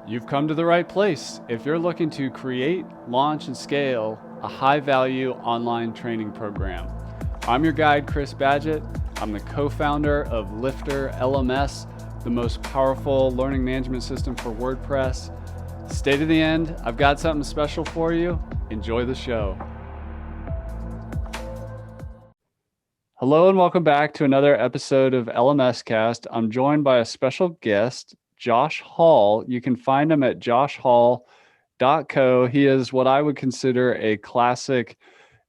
You've come to the right place if you're looking to create, launch, and scale a high-value online training program. I'm your guide, Chris Badgett. I'm the co-founder of LifterLMS, the most powerful learning management system for WordPress. Stay to the end. I've got something special for you. Enjoy the show. Hello and welcome back to another episode of LMScast. I'm joined by a special guest, Josh Hall. You can find him at joshhall.co. He is what I would consider a classic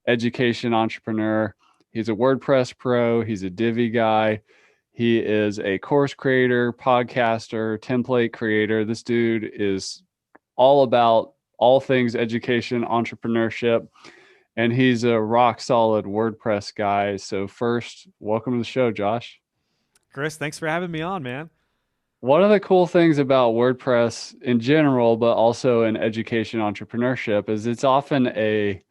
education entrepreneur. He's a WordPress pro. He's a Divi guy. He is a course creator, podcaster, template creator. This dude is all about all things education, entrepreneurship, and he's a rock solid WordPress guy. So first, welcome to the show, Josh. Chris, thanks for having me on, man. One of the cool things about WordPress in general, but also in education entrepreneurship, is it's often a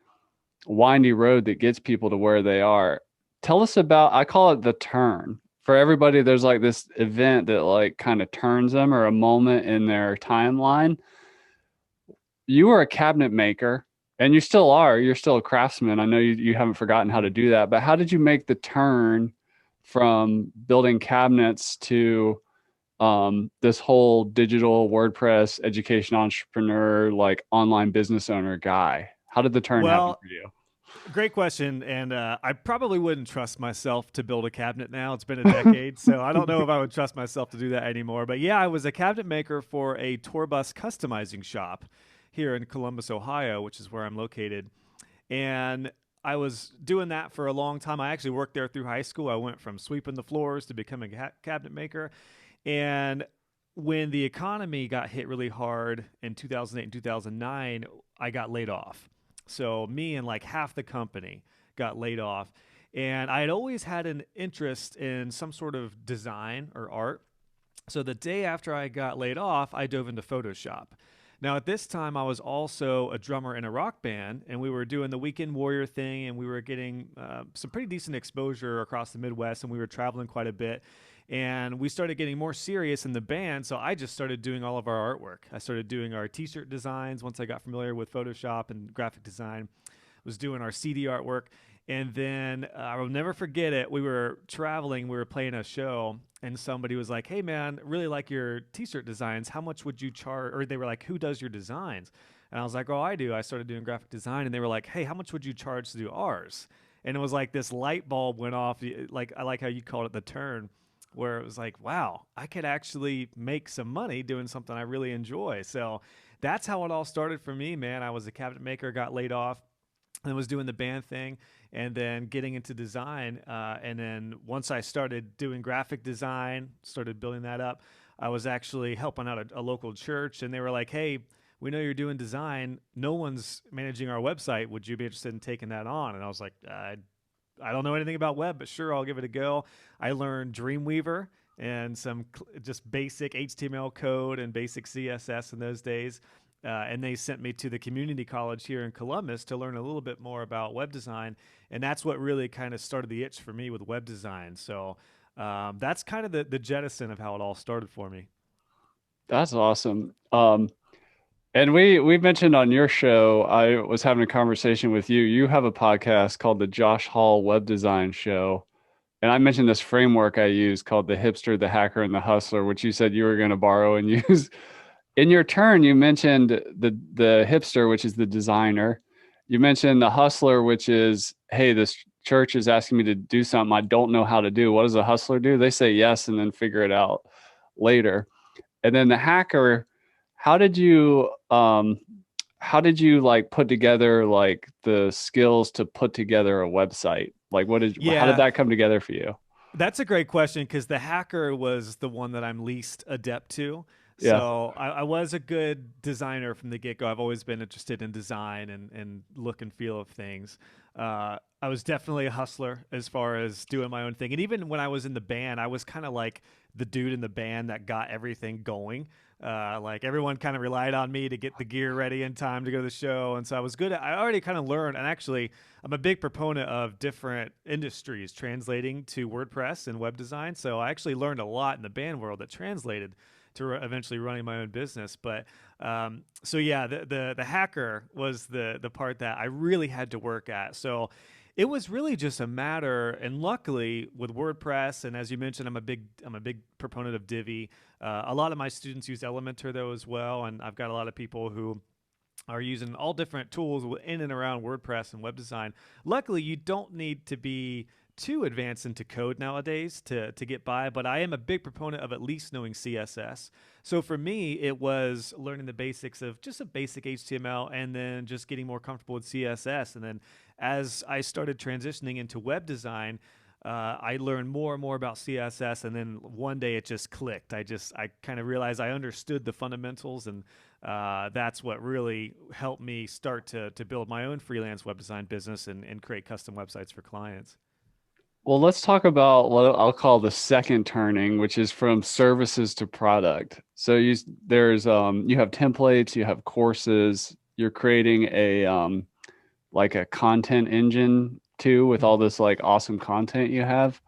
windy road that gets people to where they are. Tell us about, I call it the turn. For everybody, there's like this event that like kind of turns them, or a moment in their timeline. You were a cabinet maker, and you still are. You're still a craftsman. I know you haven't forgotten how to do that, but how did you make the turn from building cabinets to this whole digital WordPress education entrepreneur, like online business owner guy? How did the turn happen for you? Great question. And I probably wouldn't trust myself to build a cabinet now. It's been a decade, so I don't know if I would trust myself to do that anymore. But yeah, I was a cabinet maker for a tour bus customizing shop here in Columbus, Ohio, which is where I'm located. And I was doing that for a long time. I actually worked there through high school. I went from sweeping the floors to becoming a cabinet maker. And when the economy got hit really hard in 2008 and 2009, I got laid off. So me and like half the company got laid off. And I had always had an interest in some sort of design or art. So the day after I got laid off, I dove into Photoshop. Now, at this time, I was also a drummer in a rock band, and we were doing the Weekend Warrior thing, and we were getting some pretty decent exposure across the Midwest, and we were traveling quite a bit. And we started getting more serious in the band, so I just started doing all of our artwork. I started doing our t-shirt designs once I got familiar with Photoshop and graphic design. Was doing our CD artwork. And then I will never forget it. We were traveling, we were playing a show, and somebody was like, "Hey man, really like your t-shirt designs. How much would you charge?" Or they were like, "Who does your designs?" And I was like, "Oh, I do." I started doing graphic design, and they were like, "Hey, how much would you charge to do ours?" And it was like this light bulb went off. Like, I like how you called it the turn, where it was like, wow, I could actually make some money doing something I really enjoy. So that's how it all started for me, man. I was a cabinet maker, got laid off, and was doing the band thing, and then getting into design. And then once I started doing graphic design, started building that up, I was actually helping out a local church, and they were like, "Hey, we know you're doing design. No one's managing our website. Would you be interested in taking that on?" And I was like, I don't know anything about web, but sure, I'll give it a go. I learned Dreamweaver and some just basic HTML code and basic CSS in those days. And they sent me to the community college here in Columbus to learn a little bit more about web design. And that's what really kind of started the itch for me with web design. So that's kind of the jettison of how it all started for me. That's awesome. And we mentioned on your show, I was having a conversation with you. You have a podcast called the Josh Hall Web Design Show. And I mentioned this framework I use called the Hipster, the Hacker, and the Hustler, which you said you were going to borrow and use. In your turn, you mentioned the hipster, which is the designer. You mentioned the hustler, which is, hey, this church is asking me to do something I don't know how to do. What does a hustler do? They say yes and then figure it out later. And then the hacker, how did you like put together like the skills to put together a website? Like how did Yeah, that come together for you? that's a great question, because the hacker was the one that I'm least adept to. Yeah. So I was a good designer from the get-go. I've always been interested in design and look and feel of things. I was definitely a hustler as far as doing my own thing. And even when I was in the band, I was kind of like the dude in the band that got everything going. Like everyone kind of relied on me to get the gear ready in time to go to the show. And so I was good I already kind of learned. And actually, I'm a big proponent of different industries translating to WordPress and web design. So I actually learned a lot in the band world that translated eventually running my own business. But so yeah, the hacker was the part that I really had to work at. So it was really just a matter, and luckily with WordPress, and as you mentioned, I'm a big proponent of Divi. A lot of my students use Elementor though as well, and I've got a lot of people who are using all different tools in and around WordPress and web design. Luckily, you don't need to be too advanced into code nowadays to get by, but I am a big proponent of at least knowing CSS. So for me, it was learning the basics of just a basic HTML and then just getting more comfortable with CSS. And then as I started transitioning into web design, I learned more and more about CSS, and then one day it just clicked. I kind of realized I understood the fundamentals, and that's what really helped me start to build my own freelance web design business and create custom websites for clients. Well, let's talk about what I'll call the second turning, which is from services to product. So you have templates, you have courses, you're creating a like a content engine too with all this like awesome content you have.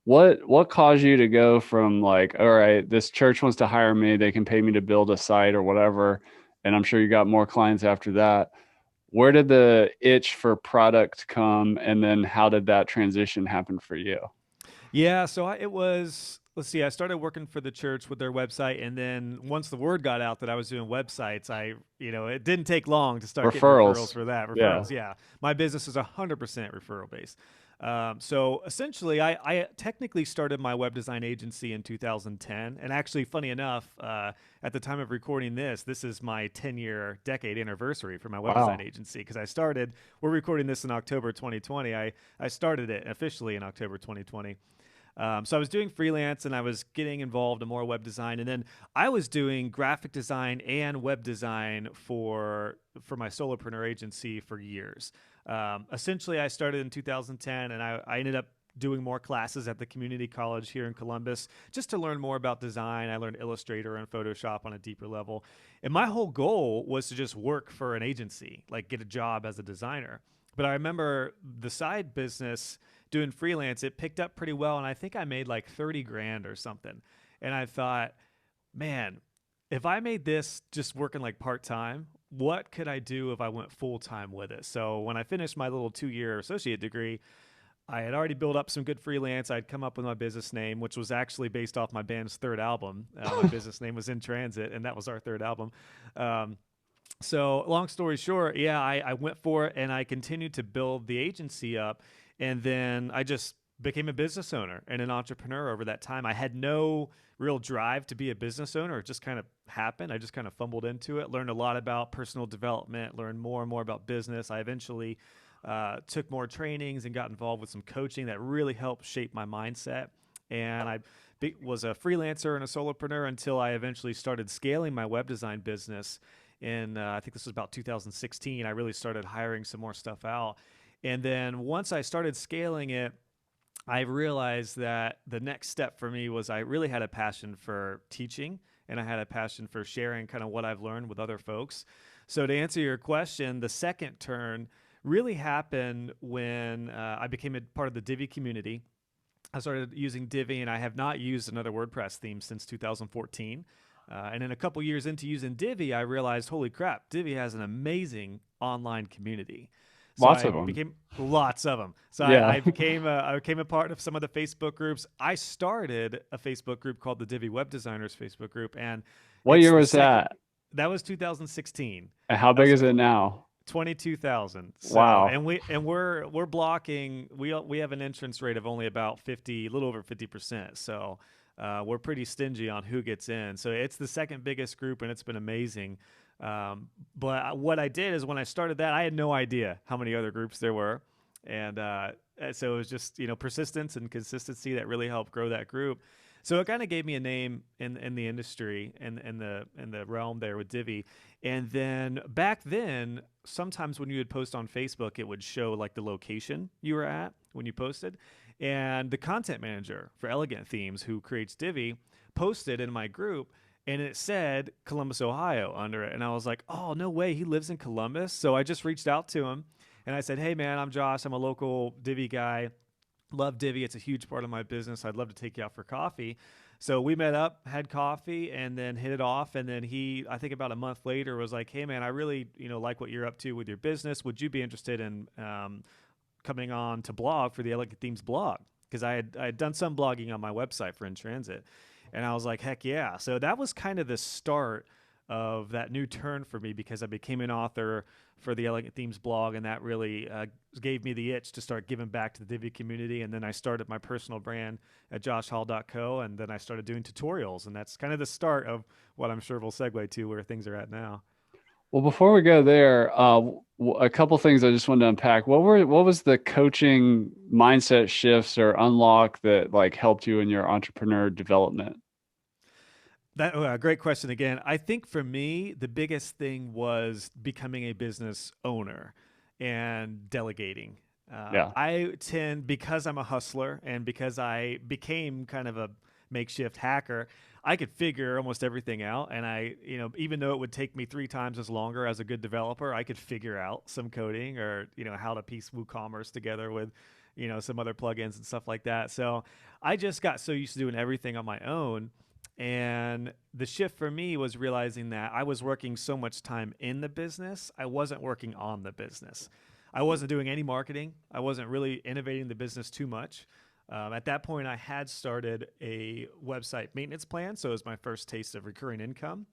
What caused you to go from like, all right, this church wants to hire me, they can pay me to build a site or whatever, and I'm sure you got more clients after that. Where did the itch for product come, and then how did that transition happen for you? Yeah, so it was, let's see, I started working for the church with their website, and then once the word got out that I was doing websites, it didn't take long to start getting referrals Referrals. for that. Yeah. Referrals, yeah. My business is 100% referral based. So essentially, I technically started my web design agency in 2010. And actually, funny enough, at the time of recording this is my 10-year decade anniversary for my web design Wow. agency because we're recording this in October 2020. I started it officially in October 2020. So I was doing freelance and I was getting involved in more web design, and then I was doing graphic design and web design for my solopreneur agency for years. Essentially, I started in 2010, and I ended up doing more classes at the community college here in Columbus just to learn more about design. I learned Illustrator and Photoshop on a deeper level, and my whole goal was to just work for an agency, like get a job as a designer. But I remember the side business doing freelance, it picked up pretty well. And I think I made like 30 grand or something. And I thought, man, if I made this just working like part time, what could I do if I went full time with it? So when I finished my little 2-year associate degree, I had already built up some good freelance. I'd come up with my business name, which was actually based off my band's third album. My business name was In Transit, and that was our third album. So long story short, yeah, I went for it and I continued to build the agency up. And then I just became a business owner and an entrepreneur over that time. I had no real drive to be a business owner. It just kind of happened. I just kind of fumbled into it, learned a lot about personal development, learned more and more about business. I eventually took more trainings and got involved with some coaching that really helped shape my mindset. And I was a freelancer and a solopreneur until I eventually started scaling my web design business. In I think this was about 2016. I really started hiring some more stuff out. And then once I started scaling it, I realized that the next step for me was I really had a passion for teaching, and I had a passion for sharing kind of what I've learned with other folks. So to answer your question, the second turn really happened when I became a part of the Divi community. I started using Divi, and I have not used another WordPress theme since 2014. And then a couple years into using Divi, I realized, holy crap, Divi has an amazing online community. So Lots I of them. became lots of them. So Yeah. I became a part of some of the Facebook groups. I started a Facebook group called the Divi Web Designers Facebook group, and What it's year the was second. that? That was 2016. And how That big was is it now? 22,000. So Wow. we're blocking. We have an entrance rate of only about 50, a little over 50%. So we're pretty stingy on who gets in. So it's the second biggest group, and it's been amazing. But what I did is when I started that, I had no idea how many other groups there were. And so it was just, persistence and consistency that really helped grow that group. So it kind of gave me a name in the industry and in the realm there with Divi. And then back then, sometimes when you would post on Facebook, it would show like the location you were at when you posted. And the content manager for Elegant Themes, who creates Divi, posted in my group, and it said Columbus, Ohio under it. And I was like, oh, no way, he lives in Columbus? So I just reached out to him, and I said, hey, man, I'm Josh. I'm a local Divi guy. Love Divi. It's a huge part of my business. I'd love to take you out for coffee. So we met up, had coffee, and then hit it off. And then he, I think about a month later, was like, "Hey, man, I really, like what you're up to with your business. Would you be interested in coming on to blog for the Elegant Themes blog?" Because I had done some blogging on my website for In Transit, and I was like, "Heck yeah!" So that was kind of the start of that new turn for me, because I became an author for the Elegant Themes blog, and that really gave me the itch to start giving back to the Divi community. And then I started my personal brand at joshhall.co, and then I started doing tutorials, and that's kind of the start of what I'm sure we'll segue to where things are at now. Well, before we go there, a couple things I just wanted to unpack. What was the coaching mindset shifts or unlock that like helped you in your entrepreneur development? That great question again. I think for me, the biggest thing was becoming a business owner and delegating. Yeah. I tend, because I'm a hustler and because I became kind of a makeshift hacker, I could figure almost everything out. And even though it would take me 3 times as longer as a good developer, I could figure out some coding, or how to piece WooCommerce together with some other plugins and stuff like that. So I just got so used to doing everything on my own. And the shift for me was realizing that I was working so much time in the business, I wasn't working on the business. I wasn't doing any marketing. I wasn't really innovating the business too much. At that point, I had started a website maintenance plan, so it was my first taste of recurring income.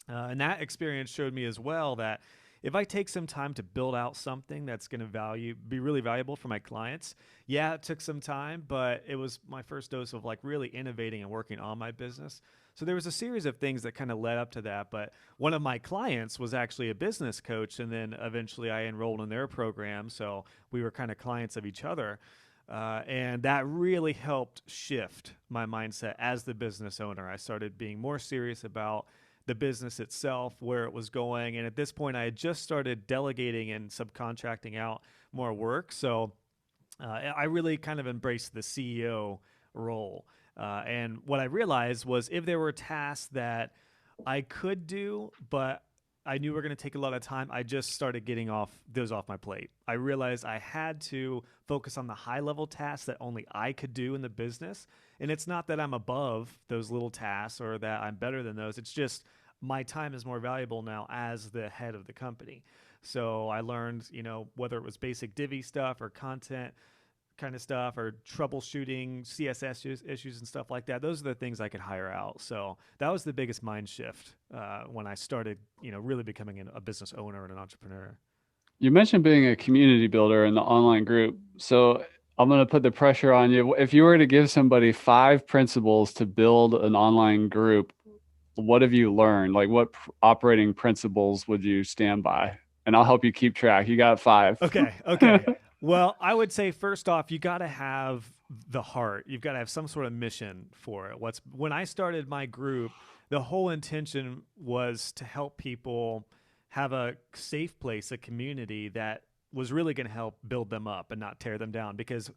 And that experience showed me as well that if I take some time to build out something that's going to be really valuable for my clients, yeah, it took some time, but it was my first dose of like really innovating and working on my business. So there was a series of things that kind of led up to that. But one of my clients was actually a business coach, and then eventually I enrolled in their program. So we were kind of clients of each other. And that really helped shift my mindset as the business owner. I started being more serious about the business itself, where it was going. And at this point, I had just started delegating and subcontracting out more work. So I really kind of embraced the CEO role. And what I realized was, if there were tasks that I could do, but I knew were going to take a lot of time, I just started getting those off my plate. I realized I had to focus on the high level tasks that only I could do in the business. And it's not that I'm above those little tasks or that I'm better than those. It's just my time is more valuable now as the head of the company. So I learned, whether it was basic Divi stuff or content kind of stuff, or troubleshooting CSS issues and stuff like that. Those are the things I could hire out. So that was the biggest mind shift when I started, really becoming a business owner and an entrepreneur. You mentioned being a community builder in the online group. So I'm going to put the pressure on you. If you were to give somebody 5 principles to build an online group, what have you learned? Like what operating principles would you stand by? And I'll help you keep track. You got 5. Okay. Well, I would say first off, you got to have the heart. You've got to have some sort of mission for it. When I started my group, the whole intention was to help people have a safe place, a community that was really going to help build them up and not tear them down, because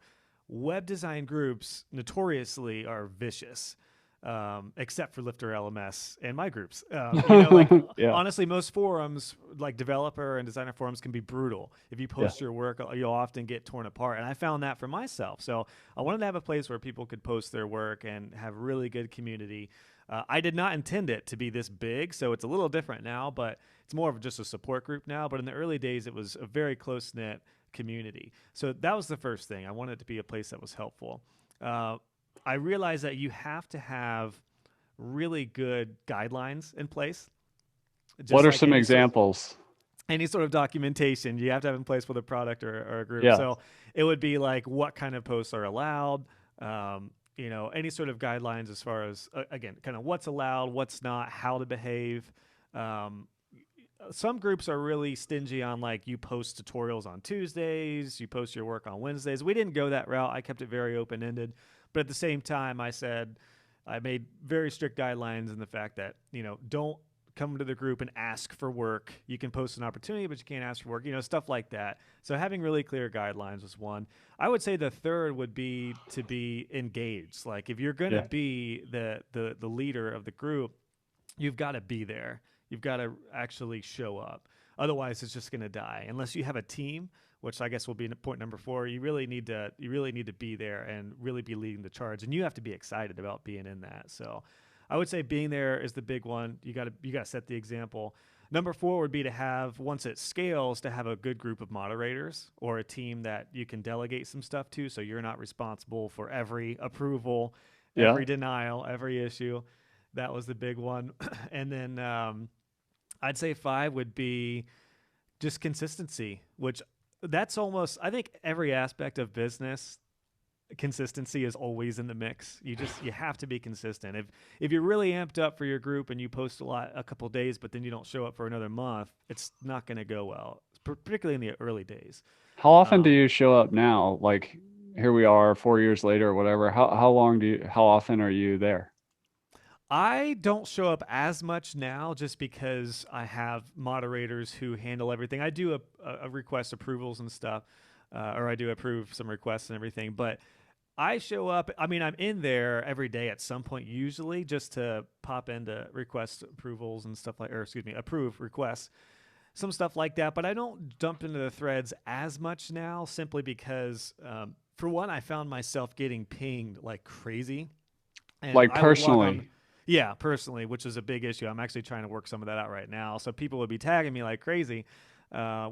web design groups notoriously are vicious. Except for LifterLMS and my groups. Yeah. Honestly, most forums, like developer and designer forums, can be brutal. If you Yeah. post your work, you'll often get torn apart. And I found that for myself. So I wanted to have a place where people could post their work and have really good community. I did not intend it to be this big, so it's a little different now, but it's more of just a support group now. But in the early days, it was a very close-knit community. So that was the first thing. I wanted it to be a place that was helpful. I realized that you have to have really good guidelines in place. What Just are like some examples? any sort of documentation you have to have in place with a product or a group. Yeah. So it would be like, what kind of posts are allowed, any sort of guidelines as far as, again, kind of what's allowed, what's not, how to behave. Some groups are really stingy on, like, you post tutorials on Tuesdays, you post your work on Wednesdays. We didn't go that route. I kept it very open-ended. But at the same time, I made very strict guidelines in the fact that, don't come to the group and ask for work. You can post an opportunity, but you can't ask for work, stuff like that. So having really clear guidelines was one. I would say the third would be to be engaged. Like, if you're going to Yeah. be the leader of the group, you've got to be there. You've got to actually show up. Otherwise, it's just going to die unless you have a team, which I guess will be point number 4. You really need to be there and really be leading the charge, and you have to be excited about being in that. So I would say being there is the big one. You got to set the example. Number 4 would be to have, once it scales, to have a good group of moderators or a team that you can delegate some stuff to, so you're not responsible for every approval, Yeah. every denial, every issue. That was the big one. And then I'd say 5 would be just consistency, which that's almost, I think every aspect of business, consistency is always in the mix. You have to be consistent. If you're really amped up for your group and you post a couple of days, but then you don't show up for another month, it's not going to go well, particularly in the early days. How often do you show up now? Like here we are 4 years later or whatever. How often are you there? I don't show up as much now just because I have moderators who handle everything. I do a request approvals and stuff, or I do approve some requests and everything, but I show up. I mean, I'm in there every day at some point, usually just to pop into request approvals and stuff approve requests, some stuff like that. But I don't dump into the threads as much now, simply because, for one, I found myself getting pinged like crazy. And Like I would log personally? on, yeah, personally, which is a big issue. I'm actually trying to work some of that out right now. So people would be tagging me like crazy,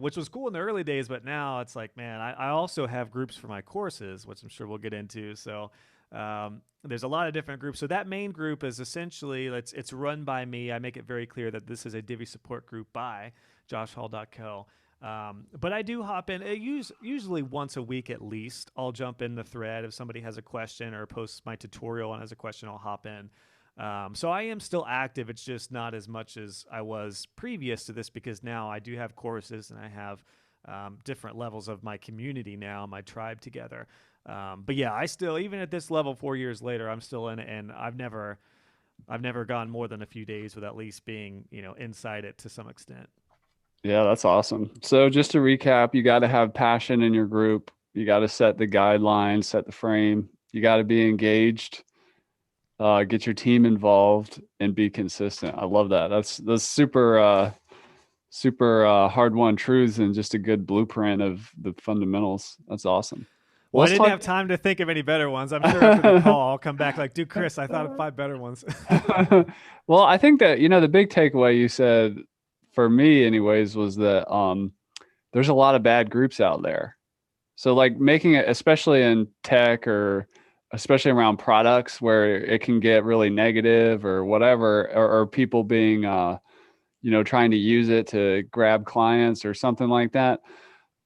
which was cool in the early days. But now it's like, man, I also have groups for my courses, which I'm sure we'll get into. So there's a lot of different groups. So that main group is essentially, it's run by me. I make it very clear that this is a Divi support group by joshhall.co. But I do hop in usually once a week at least. I'll jump in the thread if somebody has a question or posts my tutorial and has a question, I'll hop in. So I am still active. It's just not as much as I was previous to this, because now I do have courses and I have different levels of my community now, my tribe together. But yeah, I still, even at this level 4 years later, I'm still in it, and I've never gone more than a few days with at least being, inside it to some extent. Yeah, that's awesome. So just to recap, you got to have passion in your group. You got to set the guidelines, set the frame. You got to be engaged, get your team involved, and be consistent. I love that. That's super hard-won truths and just a good blueprint of the fundamentals. That's awesome. Well, I Let's didn't talk. have time to think of any better ones. I'm sure after the call, I'll come back like, dude, Chris, I thought of 5 better ones. Well, I think that, the big takeaway you said for me anyways was that there's a lot of bad groups out there. So like making it, especially in tech or especially around products where it can get really negative or whatever, or people being trying to use it to grab clients or something like that.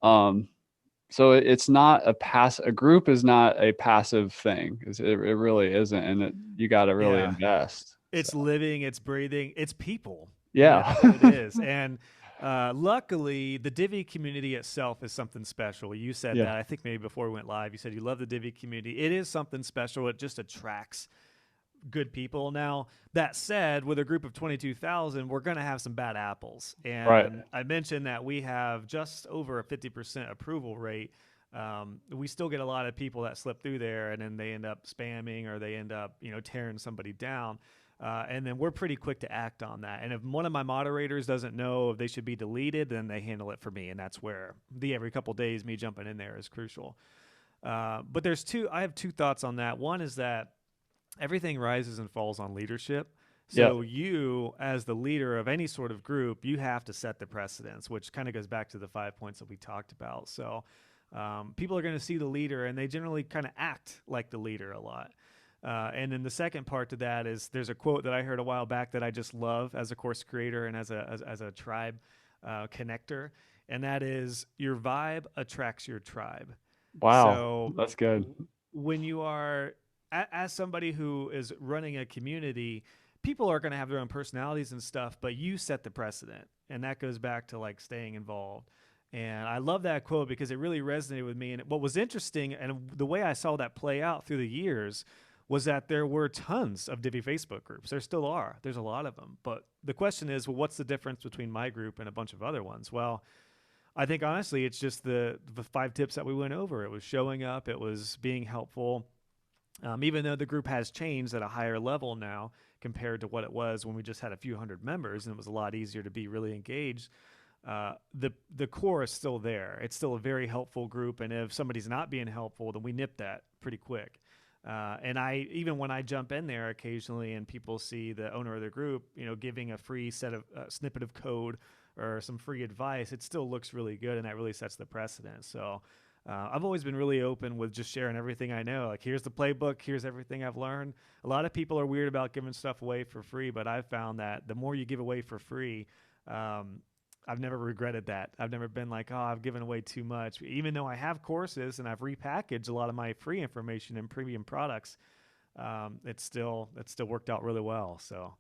So it's not a group is not a passive thing. It really isn't. And you got to really Yeah. invest. It's So, living, it's breathing, it's people. yeah. It is. And luckily, the Divi community itself is something special. You said Yeah. that, I think maybe before we went live, you said you love the Divi community. It is something special. It just attracts good people. Now, that said, with a group of 22,000, we're going to have some bad apples. Right. And I mentioned that we have just over a 50% approval rate. We still get a lot of people that slip through there, and then they end up spamming, or they end up, tearing somebody down. And then we're pretty quick to act on that. And if one of my moderators doesn't know if they should be deleted, then they handle it for me. And that's where every couple of days, me jumping in there is crucial. But I have 2 thoughts on that. One is that everything rises and falls on leadership. Yeah. So you, as the leader of any sort of group, you have to set the precedence, which kind of goes back to the 5 points that we talked about. So people are going to see the leader, and they generally kind of act like the leader a lot. And then the second part to that is, there's a quote that I heard a while back that I just love as a course creator and as a tribe connector, and that is, your vibe attracts your tribe. Wow. So That's good. when you are, as somebody who is running a community, people are going to have their own personalities and stuff, but you set the precedent, and that goes back to like staying involved. And I love that quote because it really resonated with me. And what was interesting, and the way I saw that play out through the years, was that there were tons of Divi Facebook groups. There still are. There's a lot of them. But the question is, well, what's the difference between my group and a bunch of other ones? Well, I think honestly, it's just the 5 tips that we went over. It was showing up. It was being helpful. Even though the group has changed at a higher level now compared to what it was when we just had a few hundred members, and it was a lot easier to be really engaged. the core is still there. It's still a very helpful group, and if somebody's not being helpful, then we nip that pretty quick. And I even when I jump in there occasionally, and people see the owner of the group, giving a free set of snippet of code or some free advice, it still looks really good, and that really sets the precedent. So I've always been really open with just sharing everything I know. Like, here's the playbook, here's everything I've learned. A lot of people are weird about giving stuff away for free, but I've found that the more you give away for free, I've never regretted that. I've never been like, oh, I've given away too much. Even though I have courses and I've repackaged a lot of my free information in premium products, it's still worked out really well. So,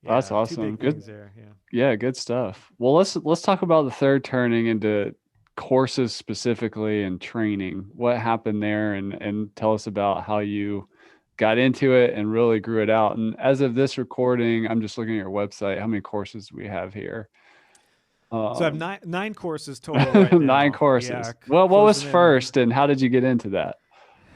That's yeah, two awesome. big Good. things there. Yeah. Yeah, good stuff. Well, let's talk about the third turning into courses specifically and training. What happened there, and tell us about how you got into it and really grew it out. And as of this recording, I'm just looking at your website. How many courses do we have here? So I have Um, nine courses total right nine now. Yeah, courses. Well, what was closing in on. first, and how did you get into that?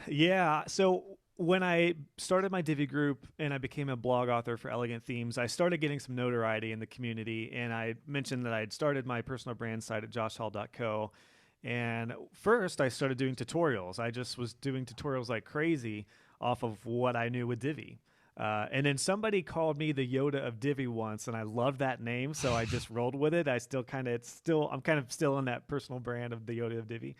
Yeah. So when I started my Divi group and I became a blog author for Elegant Themes, I started getting some notoriety in the community. And I mentioned that I had started my personal brand site at joshhall.co. And first, I started doing tutorials. I just was doing tutorials like crazy off of what I knew with Divi. And then somebody called me the Yoda of Divi once, and I loved that name, so I just rolled with it. I'm kind of still in that personal brand of the Yoda of Divi.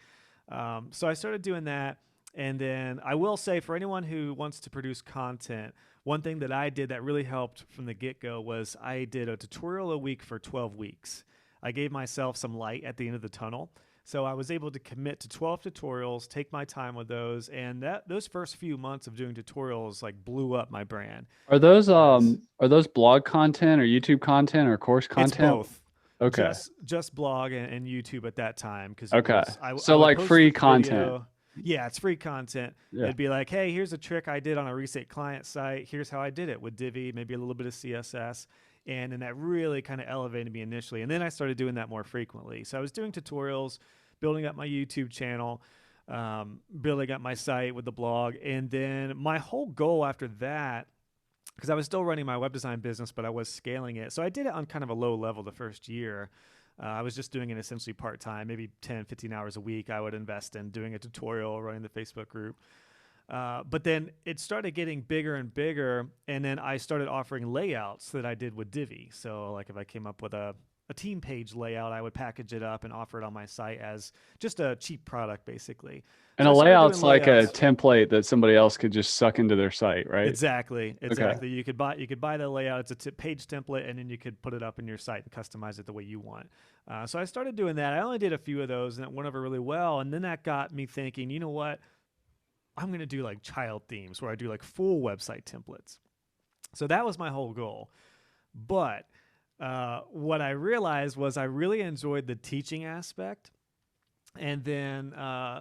So I started doing that. And then I will say, for anyone who wants to produce content, one thing that I did that really helped from the get-go was I did a tutorial a week for 12 weeks. I gave myself some light at the end of the tunnel. So I was able to commit to 12 tutorials, take my time with those, and those first few months of doing tutorials like blew up my brand. As Are those blog content or YouTube content or course It's content? both, Okay. just blog and YouTube at that time, because it Okay. was I So would like post free the content. video. Yeah, it's free content. Yeah. It'd be like, hey, here's a trick I did on a recent client site. Here's how I did it with Divi, maybe a little bit of CSS. And then that really kind of elevated me initially. And then I started doing that more frequently. So I was doing tutorials, building up my YouTube channel, building up my site with the blog. And then my whole goal after that, because I was still running my web design business, but I was scaling it. So I did it on kind of a low level the first year. I was just doing it essentially part-time, maybe 10, 15 hours a week. I would invest in doing a tutorial, running the Facebook group. But then it started getting bigger and bigger. And then I started offering layouts that I did with Divi. So like if I came up with a team page layout, I would package it up and offer it on my site as just a cheap product, basically. And So a I started doing layout's like a layouts. template that somebody else could just suck into their site, right? Exactly, Okay. exactly. You could buy the layout. It's a page template, and then you could put it up in your site and customize it the way you want. So I started doing that. I only did a few of those, and it went over really well. And then that got me thinking, you know what? I'm gonna do like child themes where I do like full website templates. So that was my whole goal. But what I realized was I really enjoyed the teaching aspect. And then,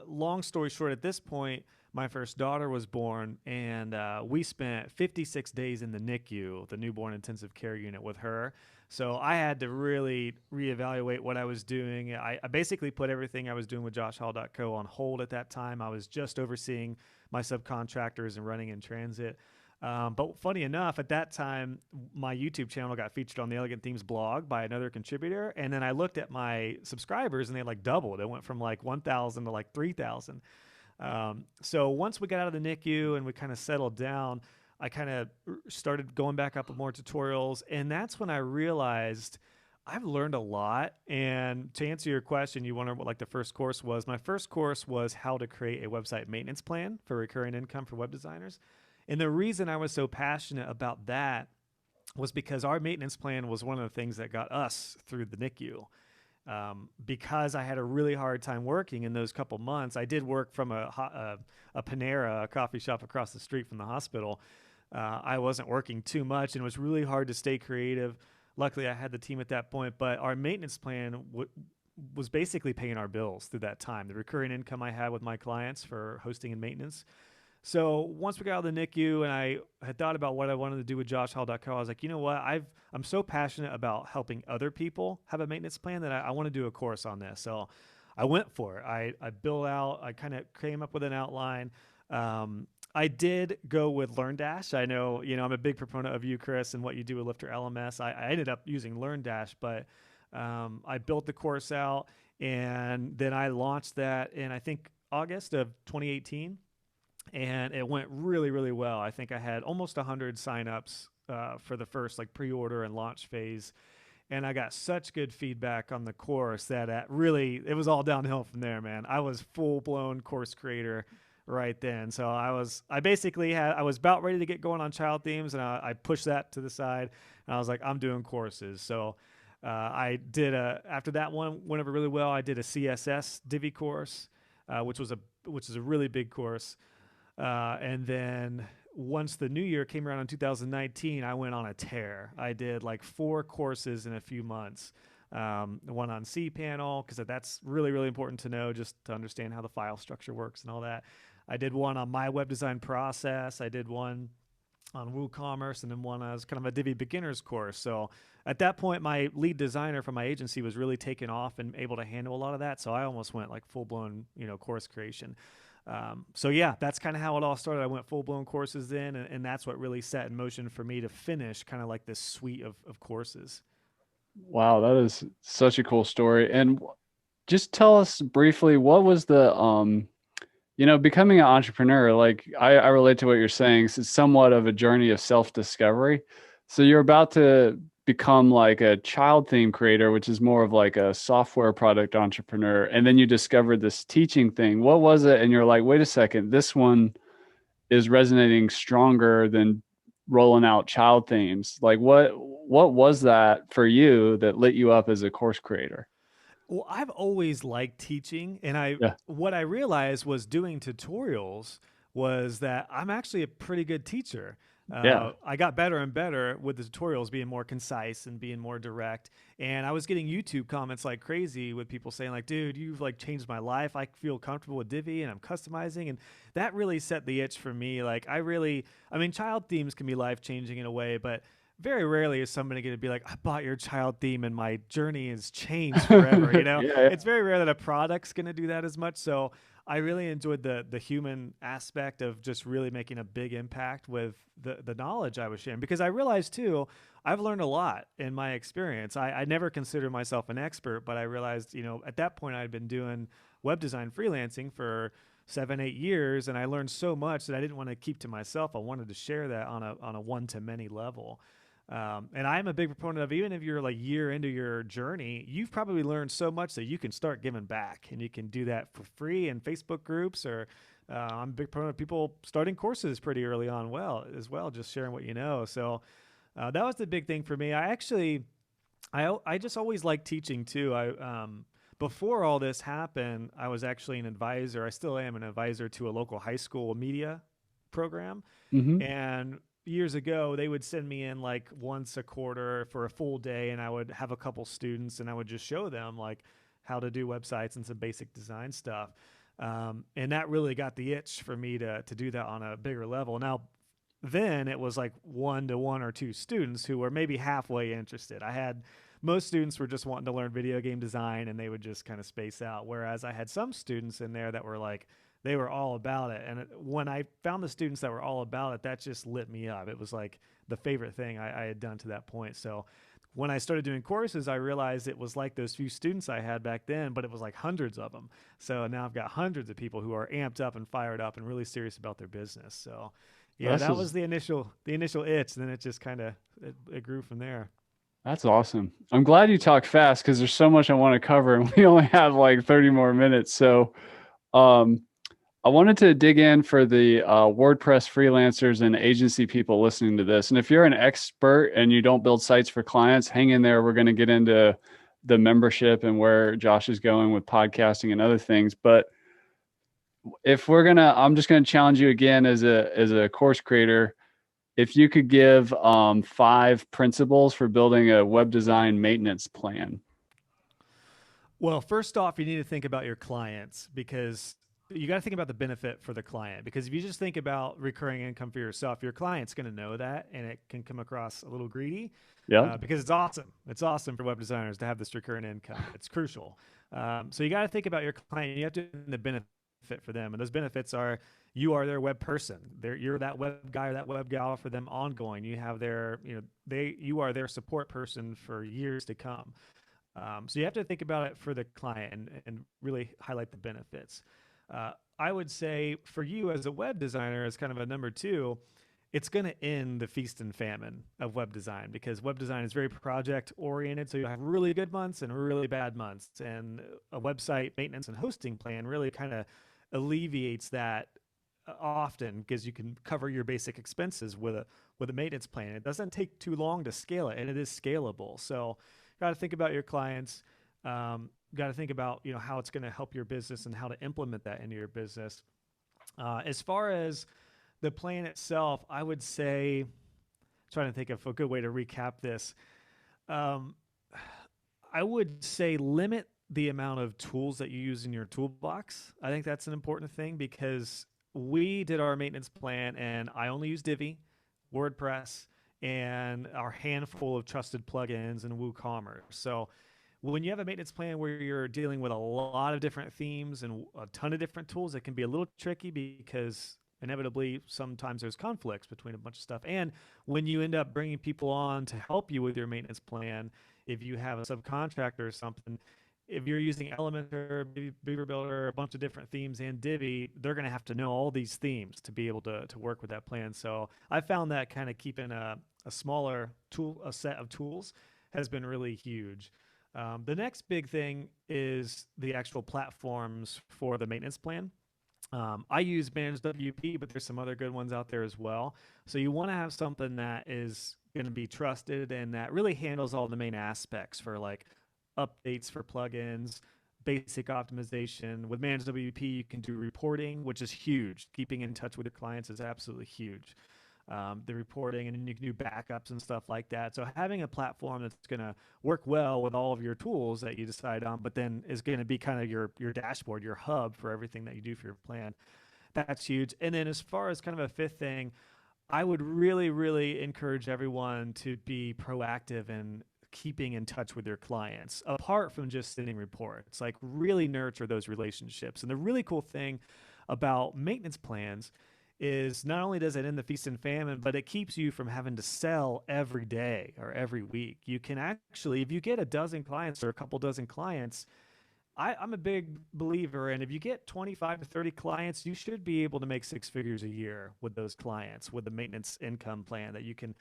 long story short, at this point, my first daughter was born, and we spent 56 days in the NICU, the newborn intensive care unit, with her. So I had to really reevaluate what I was doing. I basically put everything I was doing with joshhall.co on hold at that time. I was just overseeing my subcontractors and running in transit. But funny enough, at that time, my YouTube channel got featured on the Elegant Themes blog by another contributor. And then I looked at my subscribers, and they like doubled. It went from like 1,000 to like 3,000. So once we got out of the NICU and we kind of settled down, I kind of started going back up with more tutorials. And that's when I realized I've learned a lot. And to answer your question, you wonder what like the first course was. My first course was how to create a website maintenance plan for recurring income for web designers. And the reason I was so passionate about that was because our maintenance plan was one of the things that got us through the NICU. Because I had a really hard time working in those couple months. I did work from a Panera, a coffee shop across the street from the hospital. I wasn't working too much, and it was really hard to stay creative. Luckily, I had the team at that point, but our maintenance plan was basically paying our bills through that time. The recurring income I had with my clients for hosting and maintenance. So once we got out of the NICU and I had thought about what I wanted to do with joshhall.co, I was like, you know what? I'm so passionate about helping other people have a maintenance plan that I want to do a course on this. So I went for it. I built out, I kind of came up with an outline. I did go with LearnDash. I know, I'm a big proponent of you, Chris, and what you do with LifterLMS. I ended up using LearnDash, but I built the course out, and then I launched that in, I think, August of 2018, and it went really, really well. I think I had almost 100 signups for the first like pre-order and launch phase, and I got such good feedback on the course that really it was all downhill from there, man. I was full blown course creator right then. So I basically I was about ready to get going on child themes, and I pushed that to the side, and I was like, I'm doing courses. So I did after that one went over really well. I did a CSS Divi course, which is a really big course. And then once the new year came around in 2019, I went on a tear. I did like 4 courses in a few months. One on cPanel, because that's really, really important to know just to understand how the file structure works and all that. I did one on my web design process. I did one on WooCommerce, and then one as kind of a Divi beginners course. So at that point, my lead designer from my agency was really taken off and able to handle a lot of that. So I almost went like full blown, course creation. So yeah, that's kind of how it all started. I went full blown courses then, and that's what really set in motion for me to finish kind of like this suite of courses. Wow, that is such a cool story. And just tell us briefly, what was the becoming an entrepreneur, like I relate to what you're saying. So it's somewhat of a journey of self-discovery. So you're about to become like a child theme creator, which is more of like a software product entrepreneur. And then you discovered this teaching thing. What was it? And you're like, wait a second, this one is resonating stronger than rolling out child themes. Like what was that for you that lit you up as a course creator? Well, I've always liked teaching, and Yeah. what I realized was doing tutorials was that I'm actually a pretty good teacher. Yeah. I got better and better with the tutorials being more concise and being more direct. And I was getting YouTube comments like crazy with people saying like, dude, you've like changed my life. I feel comfortable with Divi and I'm customizing. And that really set the itch for me. Like I mean, child themes can be life changing in a way, but very rarely is somebody going to be like, I bought your child theme and my journey has changed forever. Yeah. It's very rare that a product's going to do that as much. So I really enjoyed the human aspect of just really making a big impact with the knowledge I was sharing, because I realized too, I've learned a lot in my experience. I never considered myself an expert, but I realized, at that point I'd been doing web design freelancing for 7, 8 years, and I learned so much that I didn't want to keep to myself. I wanted to share that on a one to many level. And I'm a big proponent of, even if you're like year into your journey, you've probably learned so much that you can start giving back, and you can do that for free in Facebook groups, or I'm a big proponent of people starting courses pretty early on as well, just sharing what you know. So that was the big thing for me. I just always liked teaching too. Before all this happened, I was actually an advisor. I still am an advisor to a local high school media program. Hmm. And years ago, they would send me in like once a quarter for a full day, and I would have a couple students, and I would just show them like how to do websites and some basic design stuff. And that really got the itch for me to do that on a bigger level. Now, then it was like 1 to 1 or 2 students who were maybe halfway interested. Most students were just wanting to learn video game design, and they would just kind of space out. Whereas I had some students in there that were like, they were all about it. And when I found the students that were all about it, that just lit me up. It was like the favorite thing I had done to that point. So when I started doing courses, I realized it was like those few students I had back then, but it was like hundreds of them. So now I've got hundreds of people who are amped up and fired up and really serious about their business. So yeah, This that was is the initial itch. And then it just kind of, it grew from there. That's awesome. I'm glad you talk fast because there's so much I want to cover, and we only have like 30 more minutes. So, um, I wanted to dig in for the WordPress freelancers and agency people listening to this. And if you're an expert and you don't build sites for clients, hang in there. We're going to get into the membership and where Josh is going with podcasting and other things. But I'm just gonna challenge you again as a course creator. If you could give 5 principles for building a web design maintenance plan. Well, first off, you need to think about your clients, because you got to think about the benefit for the client. Because if you just think about recurring income for yourself, your client's going to know that, and it can come across a little greedy, Yeah. because it's awesome. It's awesome for web designers to have this recurring income. It's crucial. So you got to think about your client. You have to do the benefit for them, and those benefits are, you are their web person. You're that web guy or that web gal for them ongoing. You have you are their support person for years to come. So you have to think about it for the client and really highlight the benefits. I would say for you as a web designer, as kind of a number two, it's going to end the feast and famine of web design, because web design is very project oriented. So you have really good months and really bad months. And a website maintenance and hosting plan really kind of alleviates that often, because you can cover your basic expenses with a maintenance plan. It doesn't take too long to scale it, and it is scalable. So got to think about your clients. Got to think about how it's going to help your business and how to implement that into your business. As far as the plan itself, I would say, trying to think of a good way to recap this. I would say limit the amount of tools that you use in your toolbox. I think that's an important thing, because we did our maintenance plan and I only use Divi, WordPress, and our handful of trusted plugins and WooCommerce. So when you have a maintenance plan where you're dealing with a lot of different themes and a ton of different tools, it can be a little tricky, because inevitably sometimes there's conflicts between a bunch of stuff. And when you end up bringing people on to help you with your maintenance plan, if you have a subcontractor or something, if you're using Elementor, Beaver Builder, a bunch of different themes, and Divi, they're going to have to know all these themes to be able to work with that plan. So I found that kind of keeping a smaller a set of tools has been really huge. The next big thing is the actual platforms for the maintenance plan. I use Managed WP, but there's some other good ones out there as well. So you want to have something that is going to be trusted and that really handles all the main aspects for like updates for plugins, basic optimization. With Managed WP, you can do reporting, which is huge. Keeping in touch with your clients is absolutely huge. The reporting, and then you can do backups and stuff like that. So having a platform that's going to work well with all of your tools that you decide on, but then is going to be kind of your dashboard, your hub for everything that you do for your plan, that's huge. And then as far as kind of a fifth thing, I would really, really encourage everyone to be proactive in keeping in touch with your clients, apart from just sending reports. Like, really nurture those relationships. And the really cool thing about maintenance plans is not only does it end the feast and famine, but it keeps you from having to sell every day or every week. You can actually, if you get a dozen clients or a couple dozen clients, I'm a big believer in, if you get 25 to 30 clients, you should be able to make six figures a year with those clients with the maintenance income plan that you can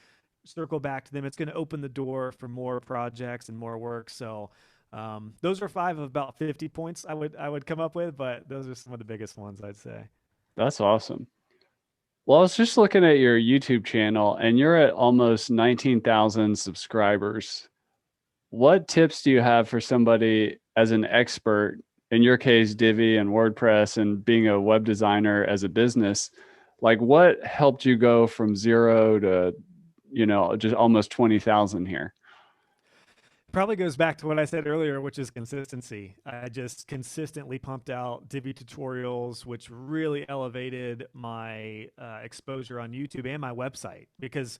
circle back to them. It's going to open the door for more projects and more work. So those are 5 of about 50 points I would come up with, but those are some of the biggest ones, I'd say. That's awesome. Well, I was just looking at your YouTube channel and you're at almost 19,000 subscribers. What tips do you have for somebody as an expert, in your case, Divi and WordPress, and being a web designer as a business? Like, what helped you go from 0 to, just almost 20,000 here? Probably goes back to what I said earlier, which is consistency. I just consistently pumped out Divi tutorials, which really elevated my exposure on YouTube and my website. Because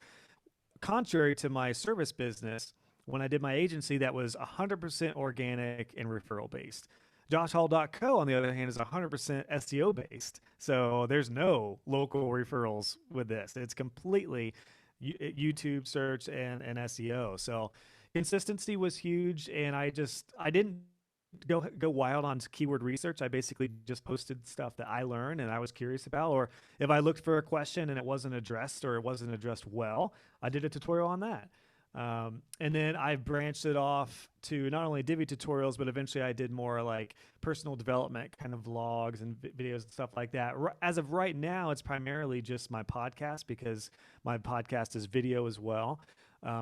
contrary to my service business, when I did my agency, that was 100% organic and referral based. JoshHall.co, on the other hand, is 100% SEO based. So there's no local referrals with this. It's completely YouTube search and SEO. So consistency was huge, and I didn't go wild on keyword research. I basically just posted stuff that I learned and I was curious about, or if I looked for a question and it wasn't addressed or it wasn't addressed well, I did a tutorial on that. And then I branched it off to not only Divi tutorials, but eventually I did more like personal development kind of vlogs and videos and stuff like that. As of right now, it's primarily just my podcast, because my podcast is video as well.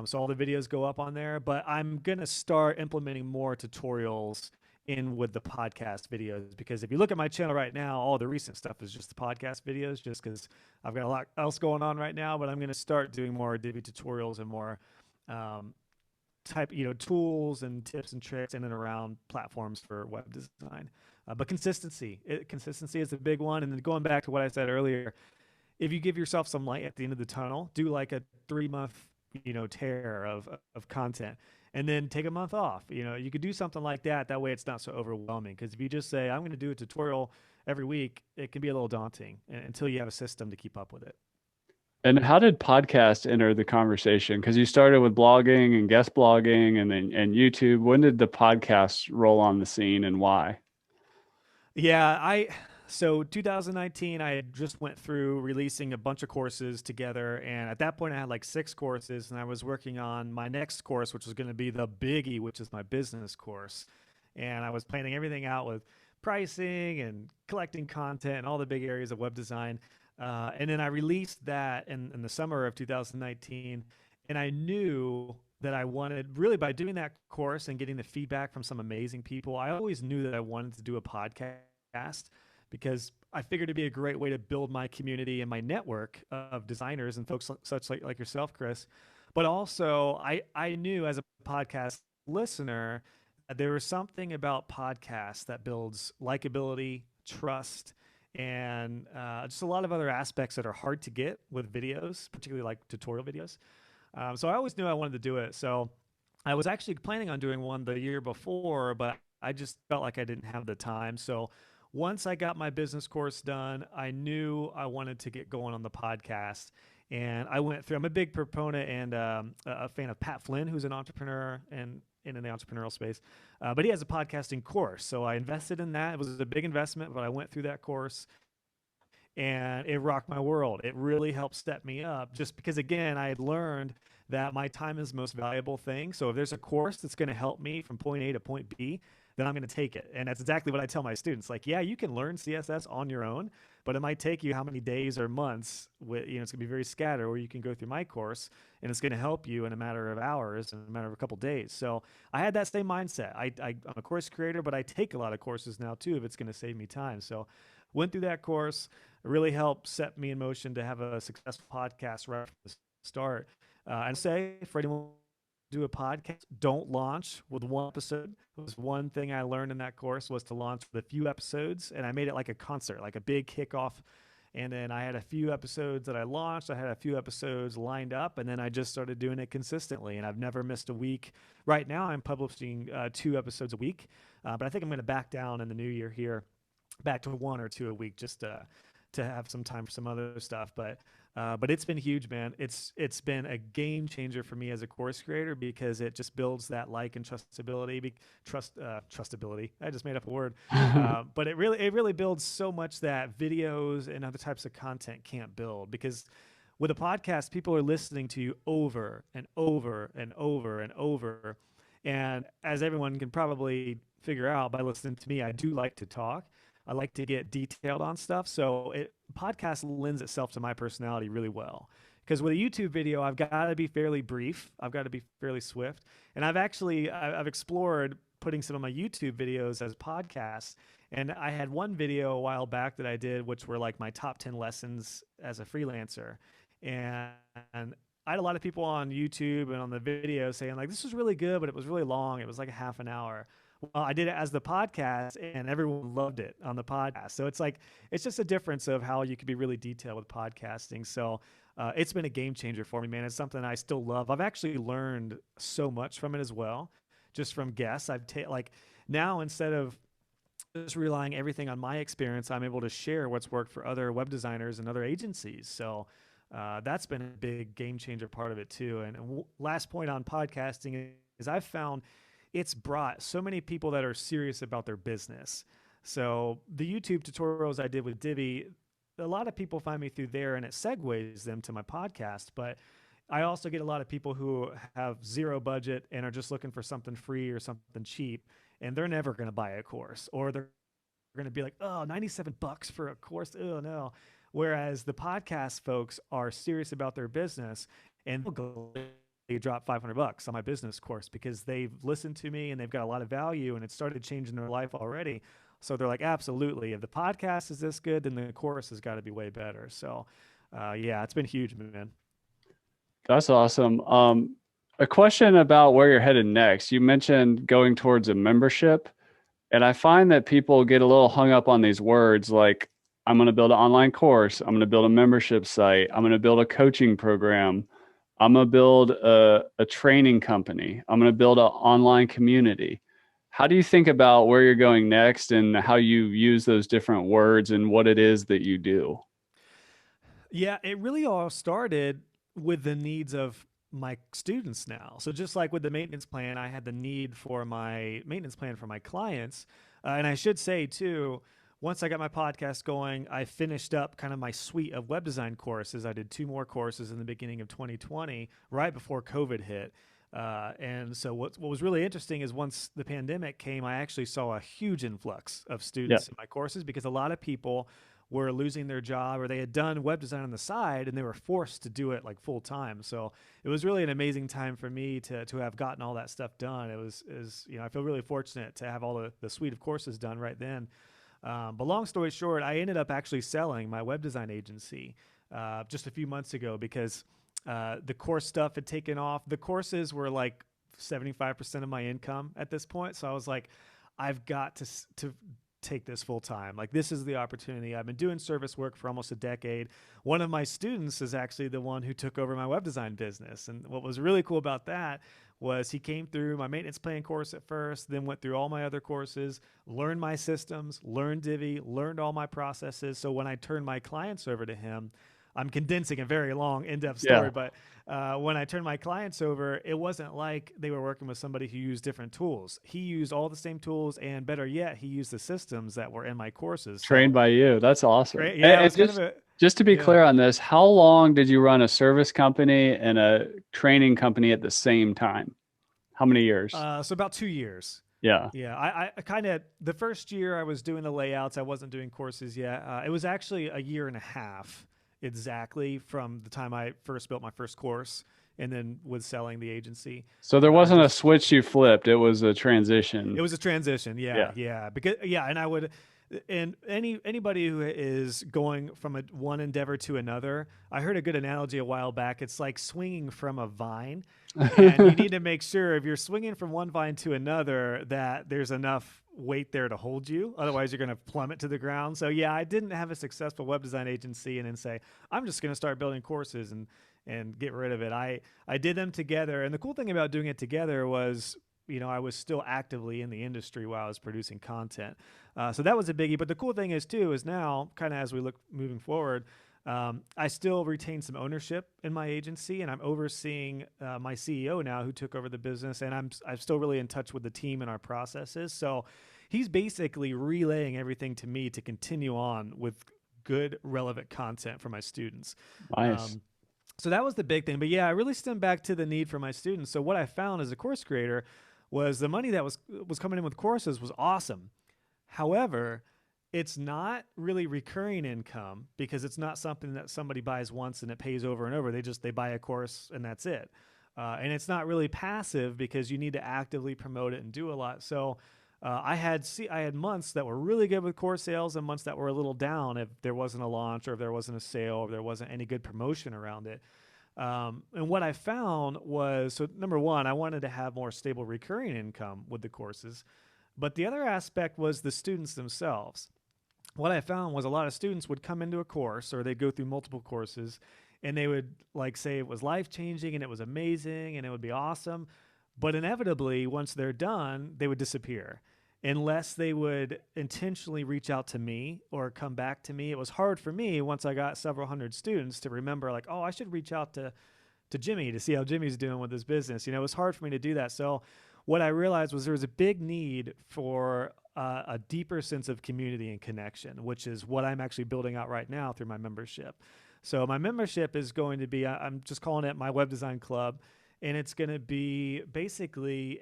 So all the videos go up on there, but I'm going to start implementing more tutorials in with the podcast videos, because if you look at my channel right now, all the recent stuff is just the podcast videos, just because I've got a lot else going on right now. But I'm going to start doing more Divi tutorials and more tools and tips and tricks in and around platforms for web design. But consistency is a big one. And then going back to what I said earlier, if you give yourself some light at the end of the tunnel, do like a 3-month tear of content, and then take a month off. You could do something like that. That way it's not so overwhelming. Because if you just say, I'm going to do a tutorial every week, it can be a little daunting until you have a system to keep up with it. And how did podcast enter the conversation? Because you started with blogging and guest blogging and then and YouTube. When did the podcast roll on the scene and why? Yeah, so 2019 I had just went through releasing a bunch of courses together, and at that point I had like 6 courses, and I was working on my next course, which was going to be the biggie, which is my business course. And I was planning everything out with pricing and collecting content and all the big areas of web design. And then I released that in the summer of 2019, and I knew that I wanted, really, by doing that course and getting the feedback from some amazing people, I always knew that I wanted to do a podcast because I figured it'd be a great way to build my community and my network of designers and folks such like yourself, Chris. But also, I knew as a podcast listener that there was something about podcasts that builds likability, trust, and just a lot of other aspects that are hard to get with videos, particularly like tutorial videos. So I always knew I wanted to do it. So I was actually planning on doing one the year before, but I just felt like I didn't have the time. So once I got my business course done, I knew I wanted to get going on the podcast. And I went through, I'm a big proponent and a fan of Pat Flynn, who's an entrepreneur and in the entrepreneurial space. But he has a podcasting course. So I invested in that. It was a big investment, but I went through that course and it rocked my world. It really helped set me up just because, again, I had learned that my time is the most valuable thing. So if there's a course that's going to help me from point A to point B, then I'm going to take it. And that's exactly what I tell my students. Like, yeah, you can learn CSS on your own, but it might take you how many days or months. It's going to be very scattered, or you can go through my course and it's going to help you in a matter of hours, in a matter of a couple of days. So I had that same mindset. I'm a course creator, but I take a lot of courses now too if it's going to save me time. So went through that course. It really helped set me in motion to have a successful podcast right from the start. And say for anyone do a podcast, don't launch with one episode. It was one thing I learned in that course was to launch with a few episodes, and I made it like a concert, like a big kickoff. And then I had a few episodes that I launched. I had a few episodes lined up, and then I just started doing it consistently. And I've never missed a week. Right now, I'm publishing 2 episodes a week, but I think I'm going to back down in the new year here, back to 1 or 2 a week, just to have some time for some other stuff. But it's been huge, man. It's been a game changer for me as a course creator because it just builds that like and trustability. I just made up a word, but it really builds so much that videos and other types of content can't build because with a podcast, people are listening to you over and over and over and over. And as everyone can probably figure out by listening to me, I do like to talk. I like to get detailed on stuff. So podcast lends itself to my personality really well. Because with a YouTube video, I've got to be fairly brief. I've got to be fairly swift. And I've explored putting some of my YouTube videos as podcasts. And I had one video a while back that I did, which were like my top 10 lessons as a freelancer. And I had a lot of people on YouTube and on the video saying like, this was really good, but it was really long. It was like a half an hour. Well, I did it as the podcast and everyone loved it on the podcast. So it's just a difference of how you can be really detailed with podcasting. So it's been a game changer for me, man. It's something I still love. I've actually learned so much from it as well, just from guests. Like now, instead of just relying everything on my experience, I'm able to share what's worked for other web designers and other agencies. So that's been a big game changer part of it too. And last point on podcasting is I've found it's brought so many people that are serious about their business. So the YouTube tutorials I did with Divi, a lot of people find me through there and it segues them to my podcast. But I also get a lot of people who have zero budget and are just looking for something free or something cheap, and they're never going to buy a course, or they're going to be like, oh, $97 for a course. Oh, no. Whereas the podcast folks are serious about their business and they'll go drop $500 on my business course because they've listened to me and they've got a lot of value and it started changing their life already. So they're like, absolutely. If the podcast is this good, then the course has got to be way better. So yeah, it's been huge, man. That's awesome. A question about where you're headed next. You mentioned going towards a membership, and I find that people get a little hung up on these words like, I'm going to build an online course. I'm going to build a membership site. I'm going to build a coaching program. I'm going to build a training company. I'm going to build an online community. How do you think about where you're going next and how you use those different words and what it is that you do? Yeah, it really all started with the needs of my students now. So just like with the maintenance plan, I had the need for my maintenance plan for my clients. And I should say too, once I got my podcast going, I finished up kind of my suite of web design courses. I did 2 more courses in the beginning of 2020, right before COVID hit. And so what was really interesting is once the pandemic came, I actually saw a huge influx of Yeah. students in my courses because a lot of people were losing their job or they had done web design on the side and they were forced to do it like full time. So it was really an amazing time for me to have gotten all that stuff done. It was I feel really fortunate to have all the suite of courses done right then. But long story short, I ended up actually selling my web design agency just a few months ago because the course stuff had taken off. The courses were like 75% of my income at this point. So I was like, I've got to take this full time. Like, this is the opportunity. I've been doing service work for almost a decade. One of my students is actually the one who took over my web design business. And what was really cool about that was he came through my maintenance plan course at first, then went through all my other courses, learned my systems, learned Divi, learned all my processes. So when I turned my clients over to him, I'm condensing a very long, in-depth story, Yeah. but when I turned my clients over, it wasn't like they were working with somebody who used different tools. He used all the same tools, and better yet, he used the systems that were in my courses. So, Trained by you. That's awesome. yeah, it And was kind of a just to be yeah. clear on this, how long did you run a service company and a training company at the same time? How many years? So about 2 years. Yeah. Yeah, I kind of the first year I was doing the layouts. I wasn't doing courses yet. It was actually a year and a half exactly from the time I first built my first course, and then with selling the agency. So there wasn't a Just switch you flipped. It was a transition. It was a transition. Yeah, Yeah. yeah. Because and I would and anybody who is going from one endeavor to another, I heard a good analogy a while back. It's like swinging from a vine, and you need to make sure if you're swinging from one vine to another that there's enough weight there to hold you. Otherwise, you're going to plummet to the ground. So yeah, I didn't have a successful web design agency and then say I'm just going to start building courses and get rid of it. I did them together, and the cool thing about doing it together was, I was still actively in the industry while I was producing content. So that was a biggie. But the cool thing is now, kind of as we look moving forward, I still retain some ownership in my agency, and I'm overseeing my CEO now, who took over the business, and I'm still really in touch with the team and our processes. So he's basically relaying everything to me to continue on with good, relevant content for my students. Nice. So that was the big thing. But yeah, I really stemmed back to the need for my students. So what I found as a course creator was the money that was coming in with courses was awesome. However, it's not really recurring income because it's not something that somebody buys once and it pays over and over. They buy a course and that's it. And it's not really passive because you need to actively promote it and do a lot. So I had months that were really good with course sales and months that were a little down if there wasn't a launch or if there wasn't a sale or if there wasn't any good promotion around it. And what I found was, so number one, I wanted to have more stable recurring income with the courses. But the other aspect was the students themselves. What I found was a lot of students would come into a course or they'd go through multiple courses and they would like say it was life-changing and it was amazing and it would be awesome. But inevitably, once they're done, they would disappear unless they would intentionally reach out to me or come back to me. It was hard for me once I got several hundred students to remember like, oh, I should reach out to Jimmy to see how Jimmy's doing with his business. It was hard for me to do that. So what I realized was there was a big need for a deeper sense of community and connection, which is what I'm actually building out right now through my membership. So my membership is going to be, I'm just calling it my web design club. And it's going to be basically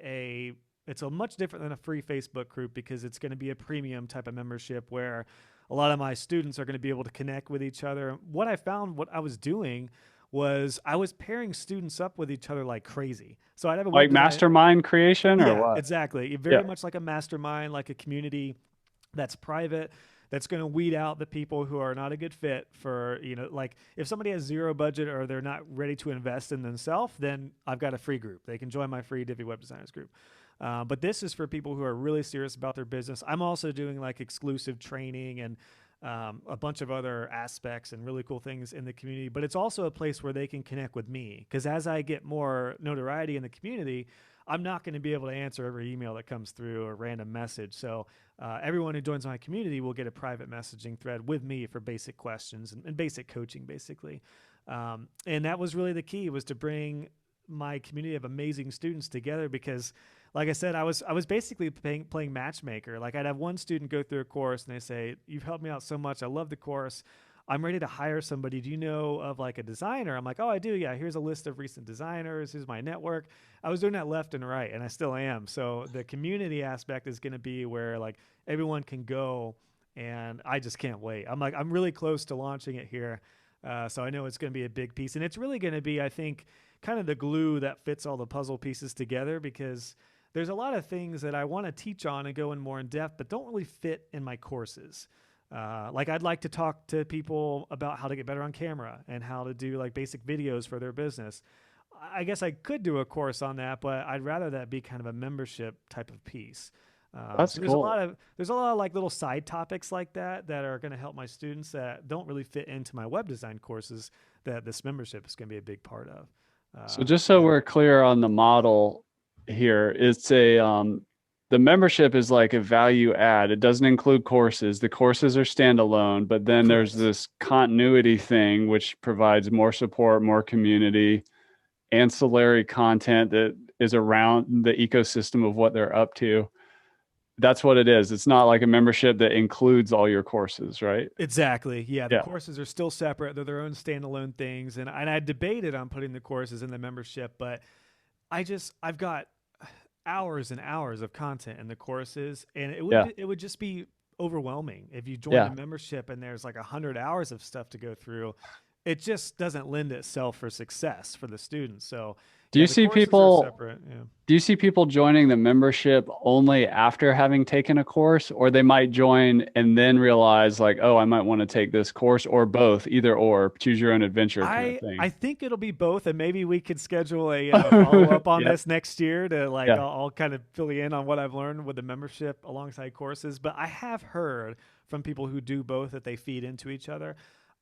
it's a much different than a free Facebook group because it's going to be a premium type of membership where a lot of my students are going to be able to connect with each other. What I found, what I was doing was I was pairing students up with each other like crazy. So I'd have a web Like design, mastermind creation or yeah, what? exactly. Yeah. Very much like a mastermind, like a community that's private, that's going to weed out the people who are not a good fit for, like if somebody has zero budget or they're not ready to invest in themselves, then I've got a free group. They can join my free Divi Web Designers group. But this is for people who are really serious about their business. I'm also doing like exclusive training and a bunch of other aspects and really cool things in the community. But it's also a place where they can connect with me because as I get more notoriety in the community, I'm not going to be able to answer every email that comes through or random message. So everyone who joins my community will get a private messaging thread with me for basic questions and basic coaching, basically. And that was really the key, was to bring my community of amazing students together, because like I said, I was basically playing matchmaker. Like, I'd have one student go through a course and they say, "You've helped me out so much. I love the course. I'm ready to hire somebody. Do you know of like a designer?" I'm like, "Oh, I do. Yeah. Here's a list of recent designers. Here's my network." I was doing that left and right, and I still am. So the community aspect is going to be where like everyone can go, and I just can't wait. I'm really close to launching it here. So I know it's going to be a big piece, and it's really going to be, I think, kind of the glue that fits all the puzzle pieces together, because there's a lot of things that I want to teach on and go in more in depth, but don't really fit in my courses. Like, I'd like to talk to people about how to get better on camera and how to do like basic videos for their business. I guess I could do a course on that, but I'd rather that be kind of a membership type of piece. That's So cool. there's a lot of like little side topics like that that are going to help my students that don't really fit into my web design courses, that this membership is going to be a big part of. So just so Yeah. we're clear on the model here, it's the membership is like a value add. It doesn't include courses. The courses are standalone, but then there's Correct. this continuity thing which provides more support, more community, ancillary content that is around the ecosystem of what they're up to. That's what it is. It's not like a membership that includes all your courses, right? Exactly. Yeah, the Yeah. courses are still separate. They're their own standalone things, and I debated on putting the courses in the membership, but I've got hours and hours of content in the courses, and Yeah. it would just be overwhelming if you join the Yeah. membership and there's like 100 hours of stuff to go through. It just doesn't lend itself for success for the students. So Do yeah, you the see courses are people separate. Yeah. do you see people joining the membership only after having taken a course, or they might join and then realize like, oh, I might want to take this course, or both, either or, choose your own adventure kind of I thing? think it'll be both, and maybe we could schedule a follow up on Yep. this next year to like Yeah. I'll kind of fill you in on what I've learned with the membership alongside courses. But I have heard from people who do both that they feed into each other.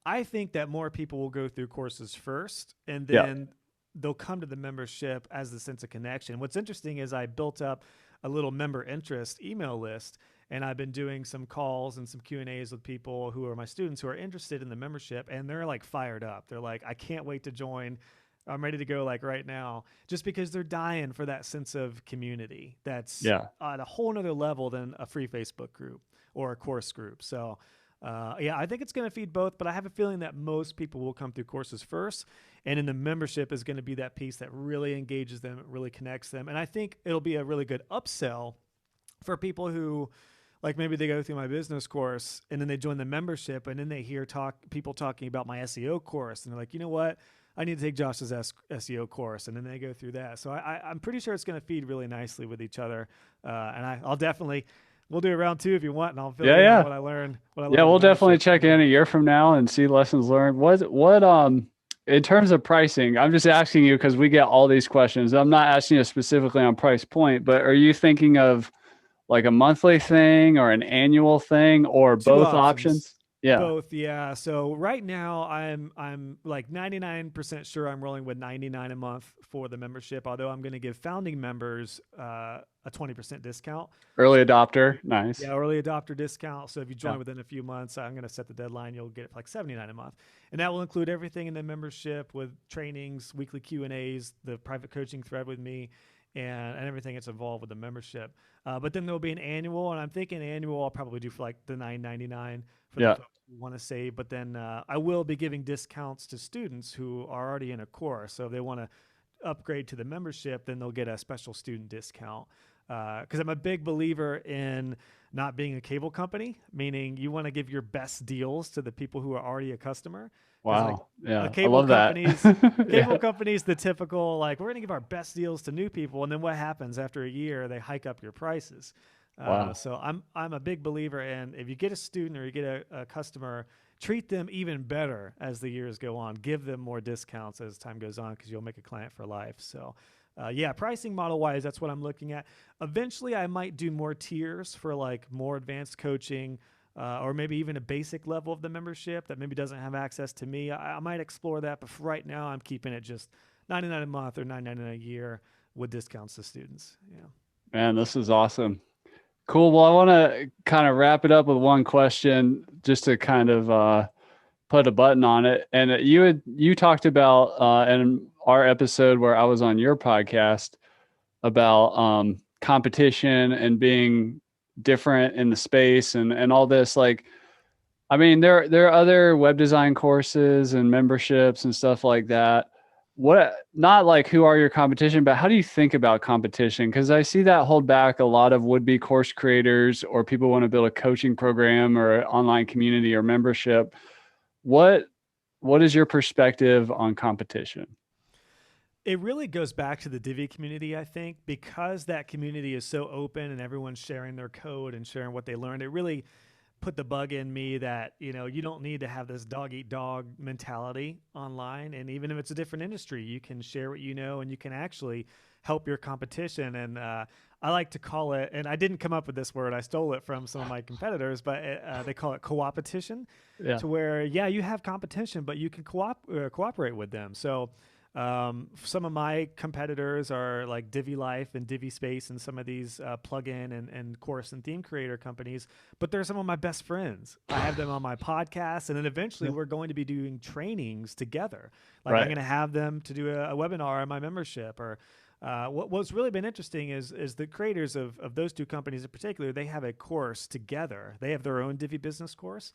I think that more people will go through courses first, and Yeah. then they'll come to the membership as the sense of connection. What's interesting is I built up a little member interest email list, and I've been doing some calls and some Q&As with people who are my students who are interested in the membership, and they're like fired up. They're like, "I can't wait to join. I'm ready to go like right now," just because they're dying for that sense of community that's Yeah. at a whole nother level than a free Facebook group or a course group. So yeah, I think it's going to feed both, but I have a feeling that most people will come through courses first, and in the membership is going to be that piece that really engages them, really connects them, and I think it'll be a really good upsell for people who, like, maybe they go through my business course and then they join the membership, and then they hear people talking about my SEO course, and they're like, "You know what? I need to take Josh's SEO course," and then they go through that. So I'm pretty sure it's going to feed really nicely with each other, and I'll definitely. We'll do a round two if you want, and I'll fill Yeah. you in on Yeah. what I learned. What I Yeah. learned in We'll the definitely membership. check Yeah. in a year from now and see lessons learned. In terms of pricing, I'm just asking you because we get all these questions. I'm not asking you specifically on price point, but are you thinking of like a monthly thing or an annual thing or Two both options. options? Yeah. Both, yeah. So right now I'm like 99% sure I'm rolling with 99 a month for the membership, although I'm going to give founding members a 20% discount. Early So adopter. Nice. yeah, early adopter discount. So if you Yeah. join within a few months, I'm going to set the deadline. You'll get it for like 79 a month, and that will include everything in the membership with trainings, weekly Q&As, the private coaching thread with me, and everything that's involved with the membership. But then there'll be an annual, and I'm thinking annual I'll probably do for like the $9.99 for the Yeah. folks who want to save. But then I will be giving discounts to students who are already in a course. So if they want to upgrade to the membership, then they'll get a special student discount. Because I'm a big believer in not being a cable company, meaning you want to give your best deals to the people who are already a customer. Because like Wow. Yeah. I cable love that. companies, cable Yeah. companies, the typical like we're going to give our best deals to new people, and then what happens after a year? They hike up your prices. Wow. So I'm a big believer in if you get a student or you get a customer, treat them even better as the years go on. Give them more discounts as time goes on because you'll make a client for life. So yeah, pricing model wise, that's what I'm looking at. Eventually, I might do more tiers for like more advanced coaching, or maybe even a basic level of the membership that maybe doesn't have access to me. I might explore that, but for right now, I'm keeping it just 99 a month or 9.99 a year with discounts to students. Yeah. Man, this is awesome. Cool. Well, I want to kind of wrap it up with one question just to kind of put a button on it. And you talked about in our episode where I was on your podcast about competition and being different in the space and all this. Like, I mean, there are other web design courses and memberships and stuff like that. What, not like who are your competition, but how do you think about competition? Because I see that hold back a lot of would-be course creators or people want to build a coaching program or an online community or membership. What what is your perspective on competition? It really goes back to the Divi community, I think, because that community is so open and everyone's sharing their code and sharing what they learned. It really put the bug in me that, you don't need to have this dog eat dog mentality online. And even if it's a different industry, you can share what you know and you can actually help your competition. And I like to call it, and I didn't come up with this word, I stole it from some of my competitors, but they call it Cooppetition, Yeah. to where, yeah, you have competition, but you can cooperate with them. So some of my competitors are like Divi Life and Divi Space and some of these plugin and course and theme creator companies, but they're some of my best friends. I have them on my podcast, and then eventually we're going to be doing trainings together. Like I'm Right. going to have them to do a webinar on my membership. Or what's really been interesting is the creators of those two companies in particular, they have a course together. They have their own Divi business course.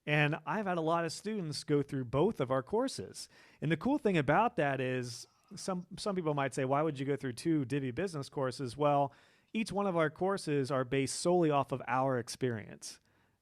And I've had a lot of students go through both of our courses. And the cool thing about that is some people might say, why would you go through two Divi business courses? Well, each one of our courses are based solely off of our experience.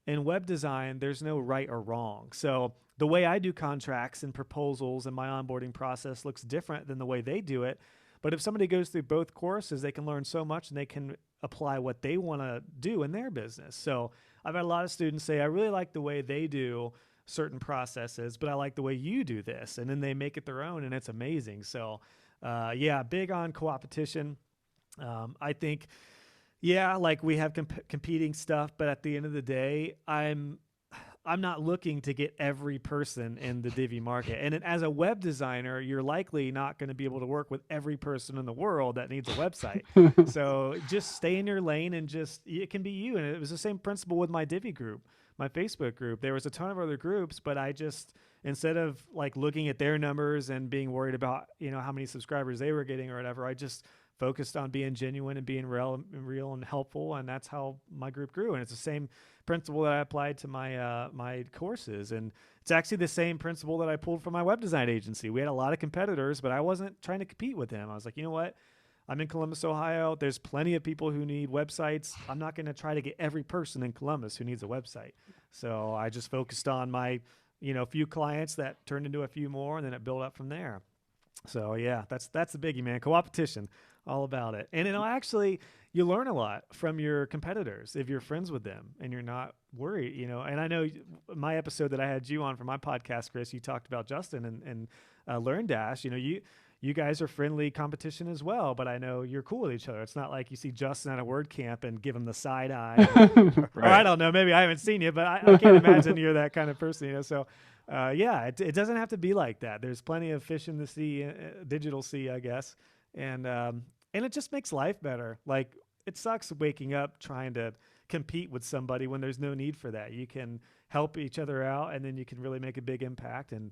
In web design, there's no right or wrong. So the way I do contracts and proposals and my onboarding process looks different than the way they do it. But if somebody goes through both courses, they can learn so much and they can apply what they want to do in their business. So I've had a lot of students say, I really like the way they do certain processes, but I like the way you do this. And then they make it their own, and it's amazing. So, yeah, big on co-opetition. I think, yeah, like we have competing stuff, but at the end of the day, I'm not looking to get every person in the Divi market. And as a web designer, you're likely not going to be able to work with every person in the world that needs a website. So just stay in your lane and it can be you. And it was the same principle with my Divi group, my Facebook group. There was a ton of other groups, but I just, instead of like looking at their numbers and being worried about, how many subscribers they were getting or whatever, I just focused on being genuine and being real and helpful. And that's how my group grew. And it's the same principle that I applied to my my courses, and it's actually the same principle that I pulled from my web design agency. We had a lot of competitors, but I wasn't trying to compete with them. I was like, you know what? I'm in Columbus, Ohio. There's plenty of people who need websites. I'm not going to try to get every person in Columbus who needs a website. So I just focused on my, few clients that turned into a few more, and then it built up from there. So yeah, that's the biggie, man. Co-opetition, all about it. And actually, you learn a lot from your competitors if you're friends with them and you're not worried, And I know my episode that I had you on for my podcast, Chris, you talked about Justin and LearnDash. You guys are friendly competition as well, but I know you're cool with each other. It's not like you see Justin at a WordCamp and give him the side eye. Or I don't know, maybe I haven't seen you, but I can't imagine you're that kind of person, So yeah, it doesn't have to be like that. There's plenty of fish in the sea, digital sea, I guess. And it just makes life better. Like, it sucks waking up trying to compete with somebody when there's no need for that. You can help each other out, and then you can really make a big impact. And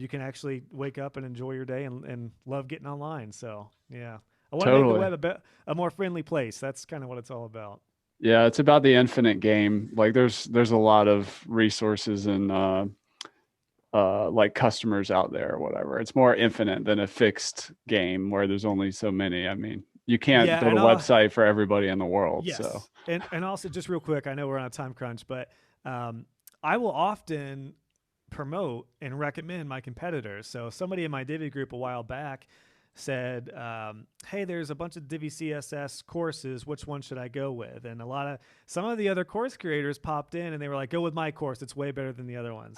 you can actually wake up and enjoy your day and love getting online. So, yeah. I want to make the web a more friendly place. That's kind of what it's all about. Yeah, it's about the infinite game. Like there's a lot of resources and like customers out there or whatever. It's more infinite than a fixed game where there's only so many. I mean, you can't Yeah, build a website for everybody in the world. yes. So And also, just real quick, I know we're on a time crunch, but I will often promote and recommend my competitors. So somebody in my Divi group a while back said, hey, there's a bunch of Divi CSS courses. Which one should I go with? And some of the other course creators popped in and they were like, go with my course. It's way better than the other ones.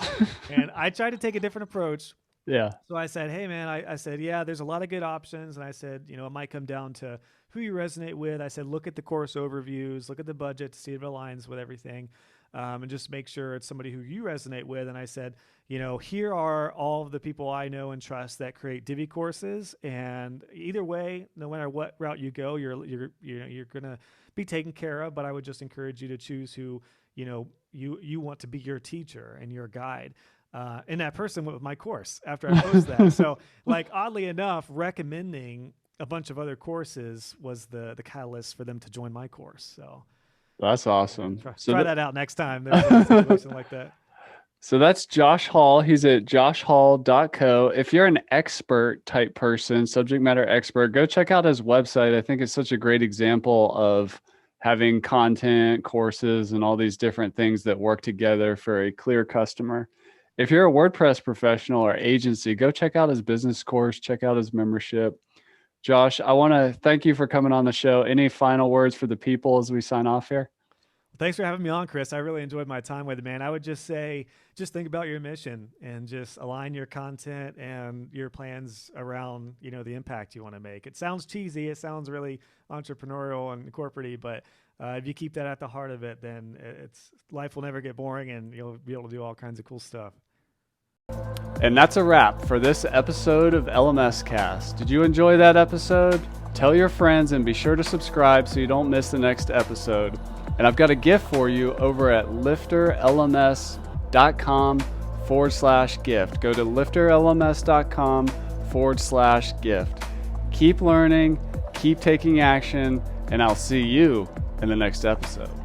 And I tried to take a different approach. yeah. So I said, hey, man, I said, yeah, there's a lot of good options. And I said, it might come down to who you resonate with. I said, look at the course overviews, look at the budget to see if it aligns with everything. and just make sure it's somebody who you resonate with. And I said, here are all of the people I know and trust that create Divi courses. And either way, no matter what route you go, you're going to be taken care of. But I would just encourage you to choose who, you want to be your teacher and your guide. And that person went with my course after I posted that. So oddly enough, recommending a bunch of other courses was the catalyst for them to join my course. So that's awesome. Try that out next time there's a situation like that. So that's Josh Hall. He's at joshhall.co. If you're an expert type person, subject matter expert, go check out his website. I think it's such a great example of having content, courses, and all these different things that work together for a clear customer. If you're a WordPress professional or agency, go check out his business course, check out his membership. Josh, I want to thank you for coming on the show. Any final words for the people as we sign off here? Thanks for having me on, Chris. I really enjoyed my time with it, man. I would just say, just think about your mission and just align your content and your plans around, the impact you want to make. It sounds cheesy. It sounds really entrepreneurial and corporate-y, but if you keep that at the heart of it, then life will never get boring and you'll be able to do all kinds of cool stuff. And that's a wrap for this episode of LMScast. Did you enjoy that episode? Tell your friends and be sure to subscribe so you don't miss the next episode. And I've got a gift for you over at LifterLMS.com/gift. Go to LifterLMS.com/gift. Keep learning, keep taking action, and I'll see you in the next episode.